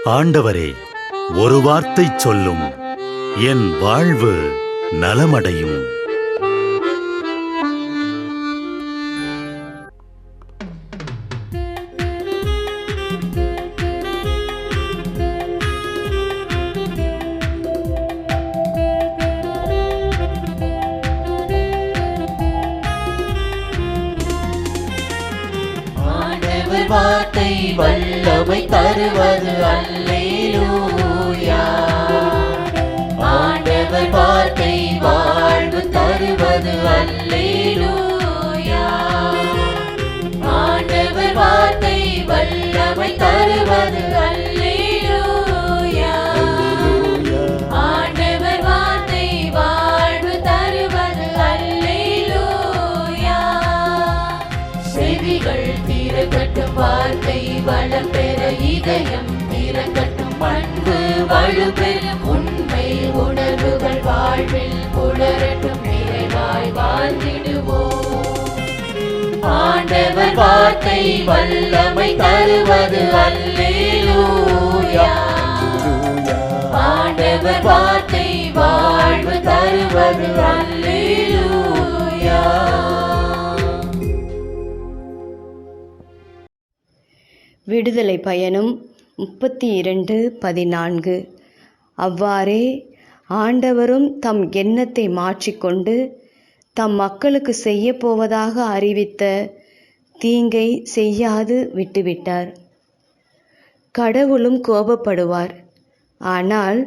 ஆண்டவரே, ஒரு வார்த்தை சொல்லும், என் வாழ்வு நலமடையும். வார்த்தை வல்லமை தருவது அல்லேலூயா. ஆண்டவர் வார்த்தை வாழ்வு தருவது அல்லேலூயா. ஆண்டவர் வார்த்தை வல்லமை தருவது அல்லேலூயா. ஆண்டவர் வார்த்தை வாழ்வு தருவது அல்லேலூயா. செவிகள் திறக்கட்டும், வார்த்தை வளம் பெற இதயம் திறக்கட்டும், பண்பு வலுப்பெறும், உண்மை உணர்வுகள் வாழ்வில் புலரட்டும், நிறைவாய் வாழ்ந்திடுவோம். ஆண்டவர் வார்த்தை வல்லமை தருவது அல்லேலூயா. ஆண்டவர் வார்த்தை வாழ்வு தருவது அல்லேலூயா. விடுதலை பயணம் 32:14. அவ்வாறே ஆண்டவரும் தம் எண்ணத்தை மாற்றிக்கொண்டு தம் மக்களுக்கு செய்யப்போவதாக அறிவித்த தீங்கை செய்யாது விட்டுவிட்டார். கடவுளும் கோபப்படுவார், ஆனால்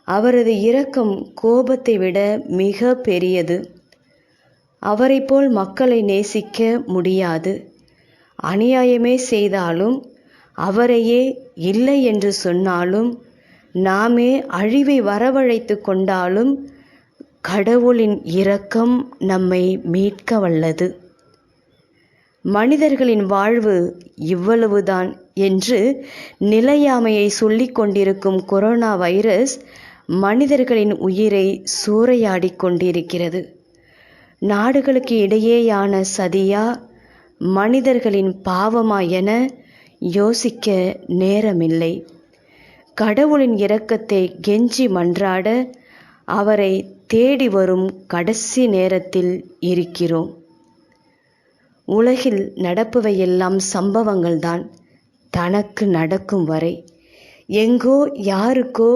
அவரது இரக்கம் கோபத்தை விட மிக பெரியது. அவரைப் போல் மக்களை நேசிக்க முடியாது. அநியாயமே செய்தாலும், அவரையே இல்லை என்று சொன்னாலும், நாமே அழிவை வரவழைத்து கொண்டாலும் கடவுளின் இரக்கம் நம்மை மீட்க வல்லது. மனிதர்களின் வாழ்வு இவ்வளவுதான் என்று நிலையாமையை சொல்லிக் கொண்டிருக்கும் கொரோனா வைரஸ் மனிதர்களின் உயிரை சூறையாடி கொண்டிருக்கிறது. நாடுகளுக்கு இடையேயான சதியா, மனிதர்களின் பாவமா என யோசிக்க நேரமில்லை. கடவுளின் இரக்கத்தை கெஞ்சி மன்றாட அவரை தேடி வரும் கடைசி நேரத்தில் இருக்கிறோம். உலகில் நடப்பவையெல்லாம் சம்பவங்கள்தான். தனக்கு நடக்கும் வரை எங்கோ யாருக்கோ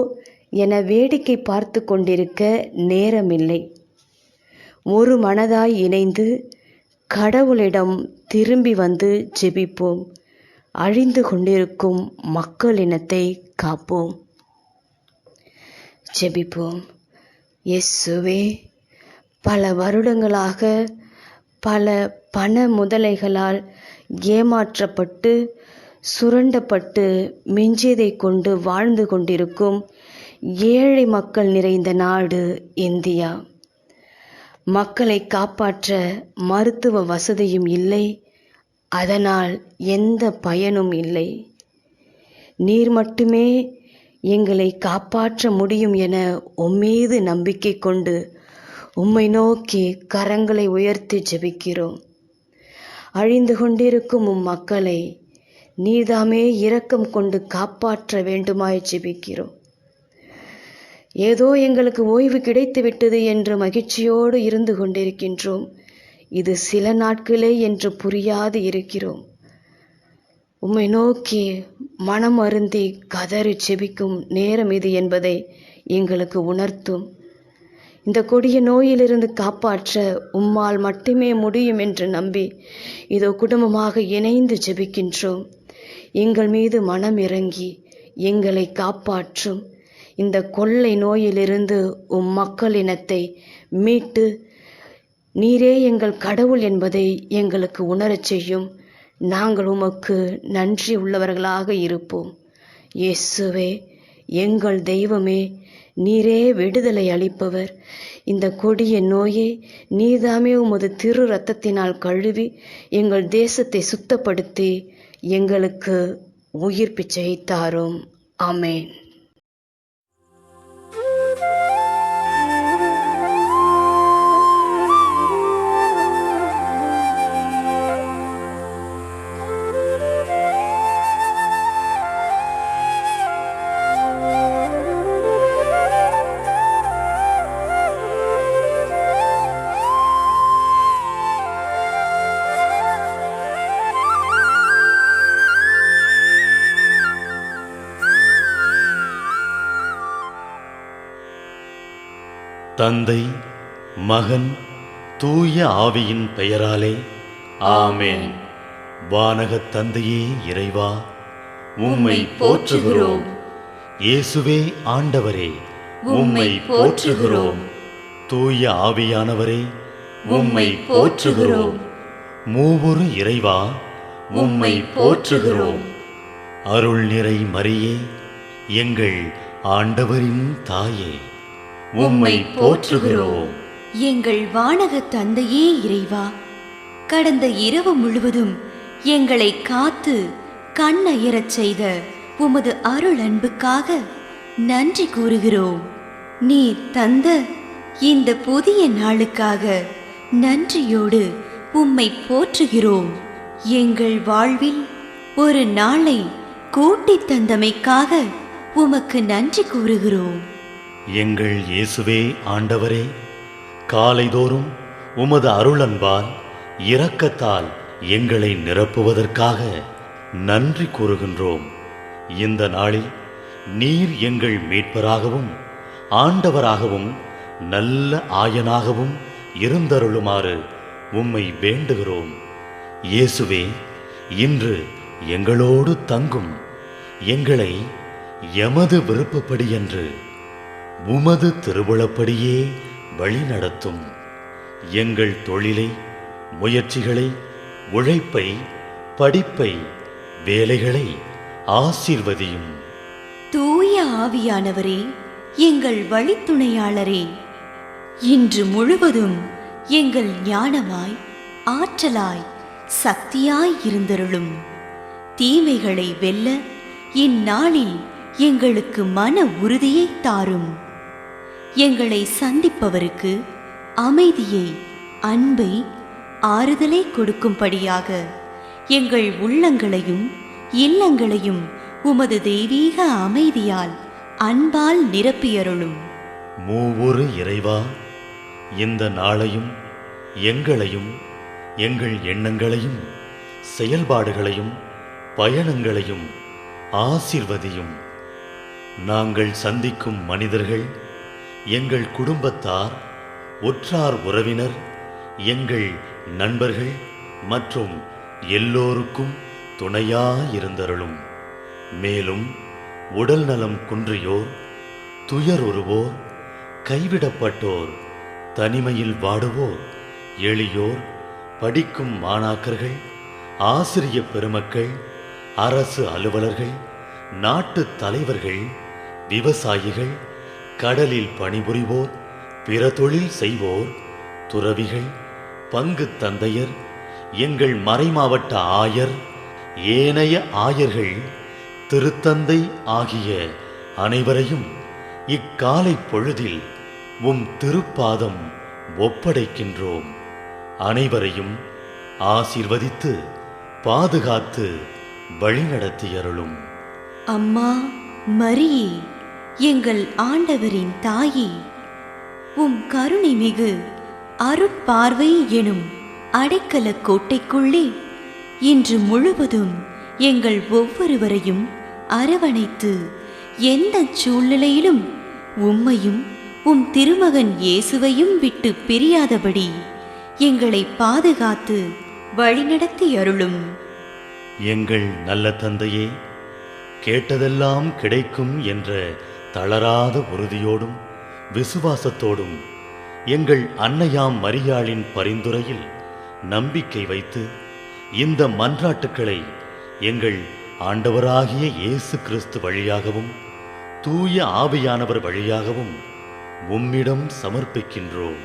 என வேடிக்கை பார்த்து கொண்டிருக்க நேரமில்லை. ஒரு மனதாய் இணைந்து கடவுளிடம் திரும்பி வந்து ஜெபிப்போம். அழிந்து கொண்டிருக்கும் மக்களினத்தை காப்போம். ஜெபிப்போம். இயேசுவே, பல வருடங்களாக பல பண முதலைகளால் ஏமாற்றப்பட்டு சுரண்டப்பட்டு மிஞ்சியதை கொண்டு வாழ்ந்து கொண்டிருக்கும் ஏழை மக்கள் நிறைந்த நாடு இந்தியா. மக்களை காப்பாற்ற மருத்துவ வசதியும் இல்லை, அதனால் எந்த பயனும் இல்லை. நீர் மட்டுமே எங்களை காப்பாற்ற முடியும் என உம்மீது நம்பிக்கை கொண்டு உம்மை நோக்கி கரங்களை உயர்த்தி ஜெபிக்கிறோம். அழிந்து கொண்டிருக்கும் மக்களை நீர்தாமே இரக்கம் கொண்டு காப்பாற்ற வேண்டுமாய் ஜெபிக்கிறோம். ஏதோ எங்களுக்கு ஓய்வு கிடைத்து விட்டது என்று மகிழ்ச்சியோடு இருந்து கொண்டிருக்கின்றோம். இது சில நாட்களே என்று புரியாது இருக்கிறோம். உம்மை நோக்கி மனம் அருந்தி கதறி செபிக்கும் நேரம் இது என்பதை எங்களுக்கு உணர்த்தும். இந்த கொடிய நோயிலிருந்து காப்பாற்ற உம்மால் மட்டுமே முடியும் என்று நம்பி இதோ குடும்பமாக இணைந்து ஜெபிக்கின்றோம். எங்கள் மீது மனம் இறங்கி எங்களை காப்பாற்றும். இந்த கொள்ளை நோயிலிருந்து மக்களினத்தை மீட்டு நீரே எங்கள் கடவுள் என்பதை எங்களுக்கு உணரச் செய்யும். நாங்கள் உமக்கு நன்றி உள்ளவர்களாக இருப்போம். இயேசுவே, எங்கள் தெய்வமே, நீரே விடுதலை அளிப்பவர். இந்த கொடிய நோயை நீதாமே உமது திரு இரத்தத்தினால் கழுவி எங்கள் தேசத்தை சுத்தப்படுத்தி எங்களுக்கு உயிர் பிச்சை தாரும். ஆமென். தந்தை, மகன், தூய ஆவியின் பெயராலே ஆமென். வானகத் தந்தையே இறைவா, உம்மை போற்றுகிறோம். இயேசுவே ஆண்டவரே, உம்மை போற்றுகிறோம். தூய ஆவியானவரே, உம்மை போற்றுகிறோம். மூவொரு இறைவா, உம்மை போற்றுகிறோம். அருள் நிறை மரியே, எங்கள் ஆண்டவரின் தாயே, உம்மை போற்றுகிறோம். எங்கள் வானகத் தந்தையே இறைவா, கடந்த இரவு முழுவதும் எங்களை காத்து கண்ணயரச் செய்த உமது அருள் அன்புக்காக நன்றி கூறுகிறோம். நீர் தந்த இந்த புதிய நாளுக்காக நன்றியோடு உம்மை போற்றுகிறோம். எங்கள் வாழ்வில் ஒரு நாளை கூட்டித் தந்தமைக்காக உமக்கு நன்றி கூறுகிறோம். எங்கள் இயேசுவே ஆண்டவரே, காலைதோறும் உமது அருளன்பால் இரக்கத்தால் எங்களை நிரப்புவதற்காக நன்றி கூறுகின்றோம். இந்த நாளில் நீர் எங்கள் மீட்பராகவும் ஆண்டவராகவும் நல்ல ஆயனாகவும் இருந்தருளுமாறு உம்மை வேண்டுகிறோம். இயேசுவே, இன்று எங்களோடு தங்கும். எங்களை எமது விருப்பப்படியன்று உமது திருவுளப்படியே வழிநடத்தும். எங்கள் தொழிலை, முயற்சிகளை, உழைப்பை, படிப்பை, வேலைகளை ஆசீர்வதியும். தூய ஆவியானவரே, எங்கள் வழித்துணையாளரே, இன்று முழுவதும் எங்கள் ஞானமாய், ஆற்றலாய், சக்தியாய் இருந்தருளும். தீமைகளை வெல்ல இந்நாளில் எங்களுக்கு மன உறுதியை தாரும். எங்களை சந்திப்பவருக்கு அமைதியை, அன்பை, ஆறுதலை கொடுக்கும்படியாக எங்கள் உள்ளங்களையும் இல்லங்களையும் உமது தெய்வீக அமைதியால், அன்பால் நிரப்பியருளும். மூவொரு இறைவா, இந்த நாளையும் எங்களையும் எங்கள் எண்ணங்களையும் செயல்பாடுகளையும் பயணங்களையும் ஆசீர்வதியும். நாங்கள் சந்திக்கும் மனிதர்கள், எங்கள் குடும்பத்தார், உற்றார் உறவினர், எங்கள் நண்பர்கள் மற்றும் எல்லோருக்கும் துணையாயிருந்தருளும். மேலும் உடல் நலம் குன்றியோர், துயருறுவோர், கைவிடப்பட்டோர், தனிமையில் வாடுவோர், எளியோர், படிக்கும் மாணாக்கர்கள், ஆசிரிய பெருமக்கள், அரசு அலுவலர்கள், நாட்டு தலைவர்கள், விவசாயிகள், கடலில் பணிபுரிவோர், பிற தொழில் செய்வோர், துறவிகள், பங்கு தந்தையர், எங்கள் மறைமாவட்ட ஆயர், ஏனைய ஆயர்கள், திருத்தந்தை ஆகிய அனைவரையும் இக்காலை பொழுதில் உம் திருப்பாதம் ஒப்படைக்கின்றோம். அனைவரையும் ஆசீர்வதித்து பாதுகாத்து வழிநடத்தியருளும். அம்மா மரியே, எங்கள் ஆண்டவரின் தாயே, உம் கருணை மிகு அருட்பார்வை எனும் அடைக்கல கோட்டைக்குள்ளே இன்று முழுவதும் எங்கள் ஒவ்வொருவரையும் அரவணைத்து எந்த சூழ்நிலையிலும் உம்மையும் உம் திருமகன் இயேசுவையும் விட்டு பிரியாதபடி எங்களை பாதுகாத்து வழிநடத்தி அருளும். எங்கள் நல்ல தந்தையே, கேட்டதெல்லாம் கிடைக்கும் என்ற தளராத உறுதியோடும் விசுவாசத்தோடும் எங்கள் அன்னையாம் மரியாளின் பரிந்துரையில் நம்பிக்கை வைத்து இந்த மன்றாட்டுக்களை எங்கள் ஆண்டவராகிய இயேசு கிறிஸ்து வழியாகவும் தூய ஆவியானவர் வழியாகவும் உம்மிடம் சமர்ப்பிக்கின்றோம்.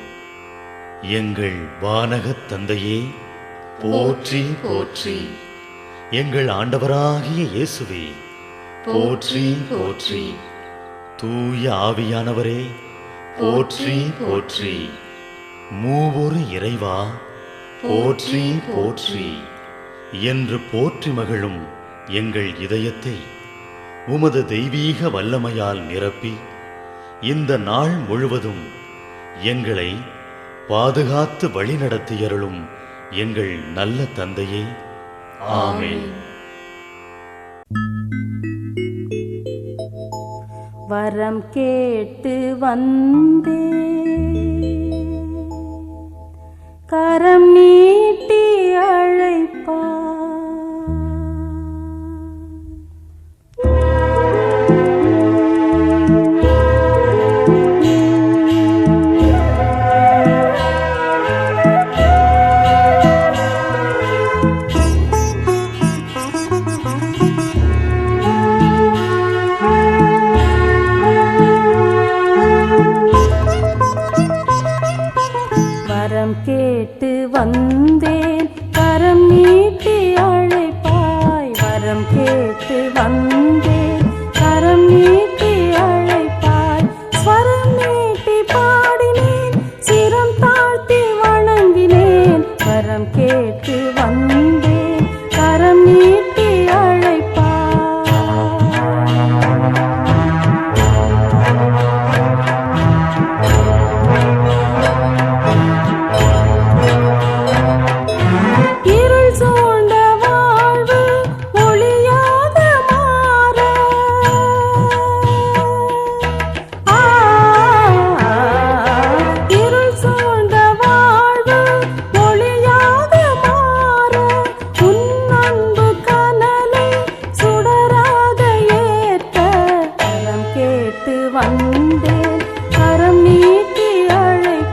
எங்கள் வானகத் தந்தையே, போற்றி போற்றி. எங்கள் ஆண்டவராகிய இயேசுவே, போற்றி போற்றி. தூய ஆவியானவரே, போற்றி போற்றி. மூவொரு இறைவா, போற்றி போற்றி என்று போற்றி மகிழும் எங்கள் இதயத்தை உமது தெய்வீக வல்லமையால் நிரப்பி இந்த நாள் முழுவதும் எங்களை பாதுகாத்து வழிநடத்தியருளும் எங்கள் நல்ல தந்தையே, ஆமென். வரம் கேட்டு வந்தேன், கரம் நீட்டி அழைப்பார். வரம் கேட்டு வந்தேன், கரம் நீட்டி அழைப்பாய். வரம் கேட்டு வந்தேன், கரம் நீட்டி அழைப்பாய். ஸ்வரம் நீட்டி பாடினேன், சிரம் தாழ்த்தி வணங்கினேன். வரம் கேட்டு வந்தேன், கரம் நீட்டி அழைப்பாய். இருள் சூழ்ந்த வாழ்வு ஒளியாக மாற, இருள் சூழ்ந்த வாழ்வு ஒளியாக மாற, உன் அன்பு கனலை சுடராக ஏற்ற. கரம் கேட்டு வந்தேன், கரம் நீட்டி அழைப்பாய்.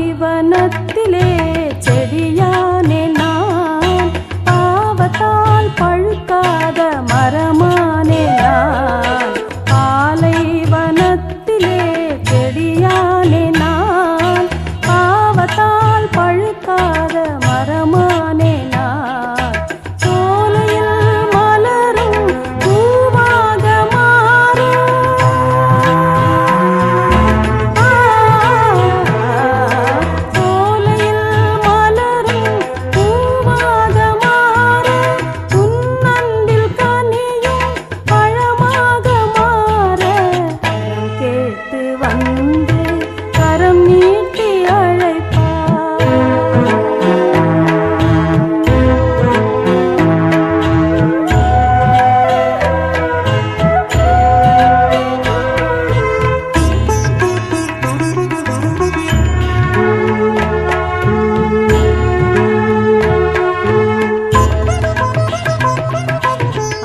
பாலைவனத்திலே செடியானே நான், பாவத்தால் பழுக்காத மரமானே நான். பாலைவனத்திலே செடியானே நான், பாவத்தால் பழுக்காத மரமானே நான். சோலையில் மலரும் பூவாக மாற, சோலையில் மலரும் பூவாக மாற, உன் அன்பில் கனியும் பழமாக மாற. கரம் கேட்டு வந்து கரம் நீட்டி அழைப்பாய்.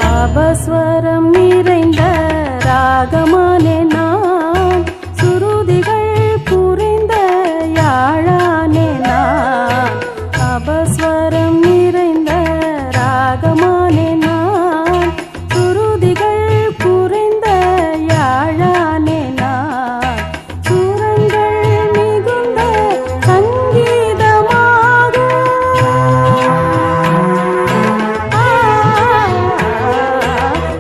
அபஸ்வரம் நிறைந்த ராகமானே நான், சுருதிகள் புரிந்த யாழானே நான். அபஸ்வரம் நிறைந்த ராகமானே நான், சுருதிகள் புரிந்த யாழானே நான். சுரங்கள் மிகுந்த சங்கீதமாக,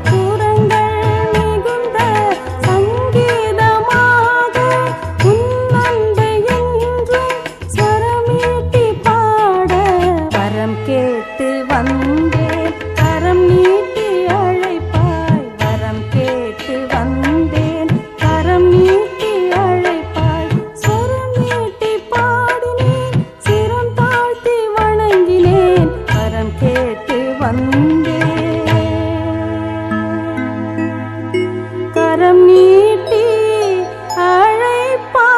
சுரங்கள் மிகுந்த சங்கீதமாக, உன் அன்பை என்றும் ஸ்வரமீட்டி பாட. வரம் கேட்டு வந்தேன், கரம் நீட்டி அழைப்பாய். வரம் கேட்டு வந்தேன், கரம் நீட்டி அழைப்பாய். ஸ்வரம் நீட்டி பாடினேன், சிரம் தாழ்த்தி வணங்கினேன். வரம் கேட்டு வந்தேன், கரம் நீட்டி அழைப்பாய்.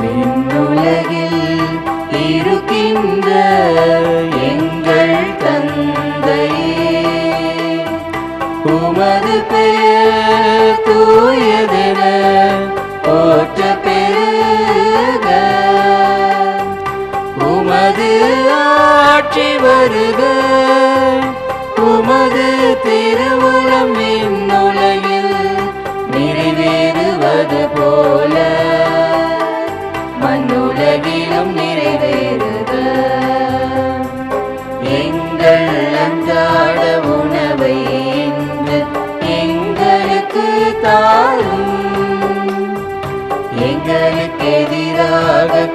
விண்ணுலகில் இருக்கின்ற எங்கள் தந்தையே, உமது பெயர் தூயதென போற்ற பெறுக. உமது ஆட்சி வருக, உமது திருவுளம் விண்ணுலகில் நிறைவேறுவது போல மண்ணுலகிலும் நிறைவேறுக. எங்கள் அன்றாட உணவை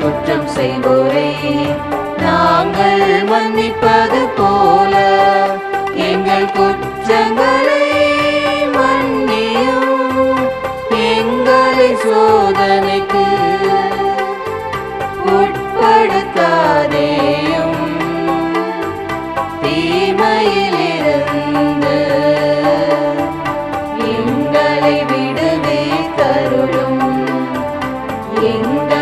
குற்றம் செய்வோரை நாங்கள் மன்னிப்பது போல எங்கள் குற்றங்களை மன்னியும். எங்களை சோதனைக்கு உட்படுத்தாதேயும், தீமையிலிருந்து எங்களை விடுவித்தருளும். எங்கள்